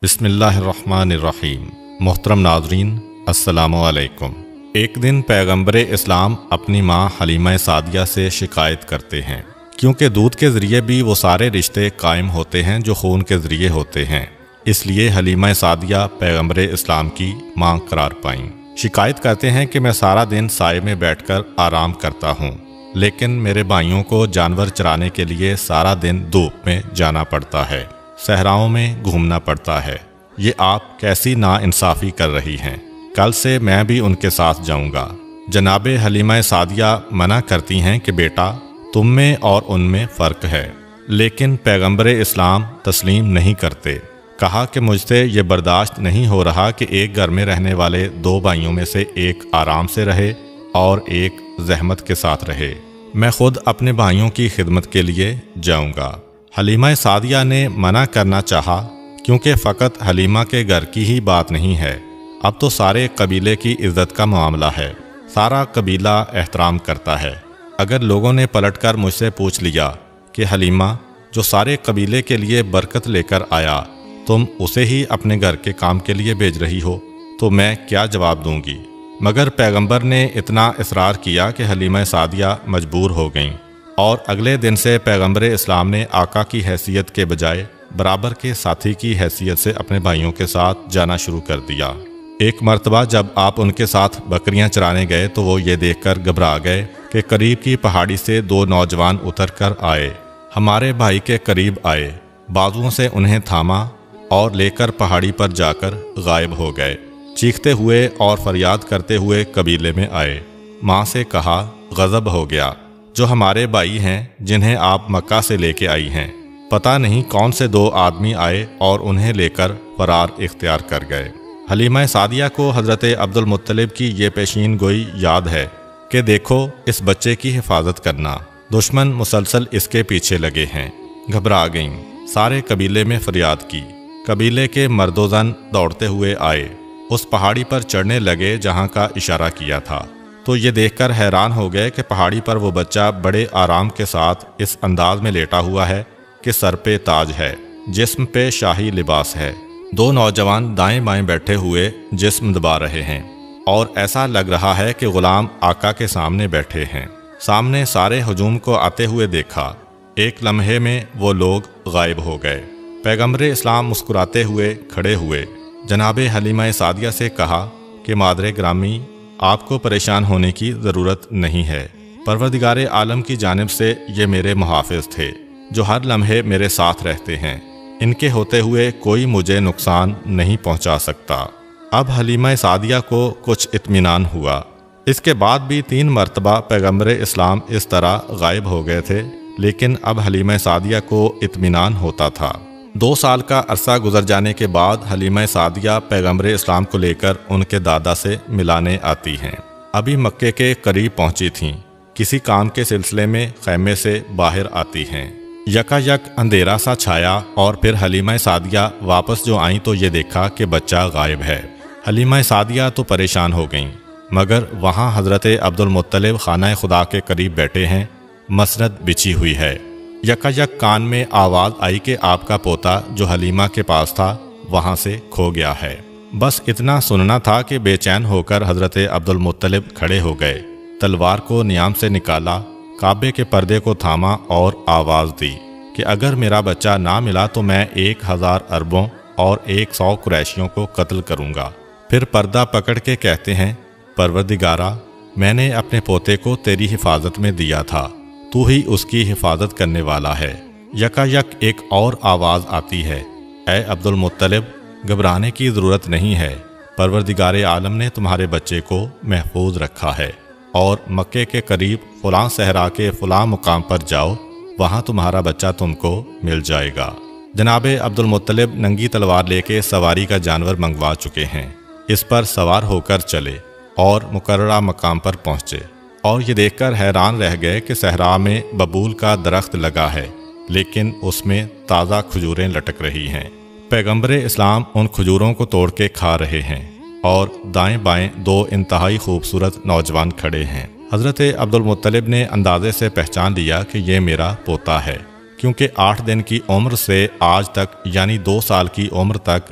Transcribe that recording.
بسم اللہ الرحمن الرحیم۔ محترم ناظرین، السلام علیکم۔ ایک دن پیغمبر اسلام اپنی ماں حلیمہ سعدیہ سے شکایت کرتے ہیں، کیونکہ دودھ کے ذریعے بھی وہ سارے رشتے قائم ہوتے ہیں جو خون کے ذریعے ہوتے ہیں، اس لیے حلیمہ سعدیہ پیغمبر اسلام کی ماں قرار پائیں۔ شکایت کرتے ہیں کہ میں سارا دن سائے میں بیٹھ کر آرام کرتا ہوں، لیکن میرے بھائیوں کو جانور چرانے کے لیے سارا دن دھوپ میں جانا پڑتا ہے، صحراؤں میں گھومنا پڑتا ہے۔ یہ آپ کیسی ناانصافی کر رہی ہیں؟ کل سے میں بھی ان کے ساتھ جاؤں گا۔ جناب حلیمہ سعدیہ منع کرتی ہیں کہ بیٹا، تم میں اور ان میں فرق ہے، لیکن پیغمبر اسلام تسلیم نہیں کرتے۔ کہا کہ مجھ سے یہ برداشت نہیں ہو رہا کہ ایک گھر میں رہنے والے دو بھائیوں میں سے ایک آرام سے رہے اور ایک زحمت کے ساتھ رہے۔ میں خود اپنے بھائیوں کی خدمت کے لیے جاؤں گا۔ حلیمہ سعدیہ نے منع کرنا چاہا، کیونکہ فقط حلیمہ کے گھر کی ہی بات نہیں ہے، اب تو سارے قبیلے کی عزت کا معاملہ ہے، سارا قبیلہ احترام کرتا ہے۔ اگر لوگوں نے پلٹ کر مجھ سے پوچھ لیا کہ حلیمہ جو سارے قبیلے کے لیے برکت لے کر آیا، تم اسے ہی اپنے گھر کے کام کے لیے بھیج رہی ہو، تو میں کیا جواب دوں گی؟ مگر پیغمبر نے اتنا اصرار کیا کہ حلیمہ سعدیہ مجبور ہو گئیں، اور اگلے دن سے پیغمبر اسلام نے آقا کی حیثیت کے بجائے برابر کے ساتھی کی حیثیت سے اپنے بھائیوں کے ساتھ جانا شروع کر دیا۔ ایک مرتبہ جب آپ ان کے ساتھ بکریاں چرانے گئے تو وہ یہ دیکھ کر گھبرا گئے کہ قریب کی پہاڑی سے دو نوجوان اتر کر آئے، ہمارے بھائی کے قریب آئے، بازوؤں سے انہیں تھاما اور لے کر پہاڑی پر جا کر غائب ہو گئے۔ چیختے ہوئے اور فریاد کرتے ہوئے قبیلے میں آئے۔ ماں سے کہا، غضب ہو گیا، جو ہمارے بھائی ہیں جنہیں آپ مکہ سے لے کے آئی ہیں، پتہ نہیں کون سے دو آدمی آئے اور انہیں لے کر فرار اختیار کر گئے۔ حلیمہ سعدیہ کو حضرت عبدالمطلب کی یہ پیشین گوئی یاد ہے کہ دیکھو اس بچے کی حفاظت کرنا، دشمن مسلسل اس کے پیچھے لگے ہیں۔ گھبرا گئیں، سارے قبیلے میں فریاد کی۔ قبیلے کے مرد و زن دوڑتے ہوئے آئے، اس پہاڑی پر چڑھنے لگے جہاں کا اشارہ کیا تھا، تو یہ دیکھ کر حیران ہو گئے کہ پہاڑی پر وہ بچہ بڑے آرام کے ساتھ اس انداز میں لیٹا ہوا ہے کہ سر پہ تاج ہے، جسم پہ شاہی لباس ہے۔ دو نوجوان دائیں بائیں بیٹھے ہوئے جسم دبا رہے ہیں، اور ایسا لگ رہا ہے کہ غلام آقا کے سامنے بیٹھے ہیں۔ سامنے سارے ہجوم کو آتے ہوئے دیکھا، ایک لمحے میں وہ لوگ غائب ہو گئے۔ پیغمبر اسلام مسکراتے ہوئے کھڑے ہوئے، جناب حلیمہ سعدیہ سے کہا کہ مادر گرامی، آپ کو پریشان ہونے کی ضرورت نہیں ہے، پروردگار عالم کی جانب سے یہ میرے محافظ تھے جو ہر لمحے میرے ساتھ رہتے ہیں، ان کے ہوتے ہوئے کوئی مجھے نقصان نہیں پہنچا سکتا۔ اب حلیمہ سعدیہ کو کچھ اطمینان ہوا۔ اس کے بعد بھی 3 مرتبہ پیغمبر اسلام اس طرح غائب ہو گئے تھے، لیکن اب حلیمہ سعدیہ کو اطمینان ہوتا تھا۔ 2 سال کا عرصہ گزر جانے کے بعد حلیمہ سعدیہ پیغمبر اسلام کو لے کر ان کے دادا سے ملانے آتی ہیں۔ ابھی مکے کے قریب پہنچی تھیں، کسی کام کے سلسلے میں خیمے سے باہر آتی ہیں۔ یکا یک اندھیرا سا چھایا، اور پھر حلیمہ سعدیہ واپس جو آئیں تو یہ دیکھا کہ بچہ غائب ہے۔ حلیمہ سعدیہ تو پریشان ہو گئیں، مگر وہاں حضرت عبدالمطلب خانہ خدا کے قریب بیٹھے ہیں، مسند بچھی ہوئی ہے۔ یکا یک کان میں آواز آئی کہ آپ کا پوتا جو حلیمہ کے پاس تھا وہاں سے کھو گیا ہے۔ بس اتنا سننا تھا کہ بے چین ہو کر حضرت عبدالمطلب کھڑے ہو گئے، تلوار کو نیام سے نکالا، کعبے کے پردے کو تھاما اور آواز دی کہ اگر میرا بچہ نہ ملا تو میں 1000 عربوں اور 100 قریشیوں کو قتل کروں گا۔ پھر پردہ پکڑ کے کہتے ہیں، پروردگارا، میں نے اپنے پوتے کو تیری حفاظت میں دیا تھا، تو ہی اس کی حفاظت کرنے والا ہے۔ یکا یک ایک اور آواز آتی ہے، اے عبدالمطلب، گھبرانے کی ضرورت نہیں ہے، پروردگار عالم نے تمہارے بچے کو محفوظ رکھا ہے، اور مکے کے قریب فلاں صحرا کے فلاں مقام پر جاؤ، وہاں تمہارا بچہ تم کو مل جائے گا۔ جناب عبدالمطلب ننگی تلوار لے کے سواری کا جانور منگوا چکے ہیں، اس پر سوار ہو کر چلے اور مقررہ مقام پر پہنچے، اور یہ دیکھ کر حیران رہ گئے کہ صحرا میں ببول کا درخت لگا ہے، لیکن اس میں تازہ کھجوریں لٹک رہی ہیں۔ پیغمبر اسلام ان کھجوروں کو توڑ کے کھا رہے ہیں، اور دائیں بائیں 2 انتہائی خوبصورت نوجوان کھڑے ہیں۔ حضرت عبدالمطلب نے اندازے سے پہچان لیا کہ یہ میرا پوتا ہے۔ کیونکہ 8 دن کی عمر سے آج تک یعنی 2 سال کی عمر تک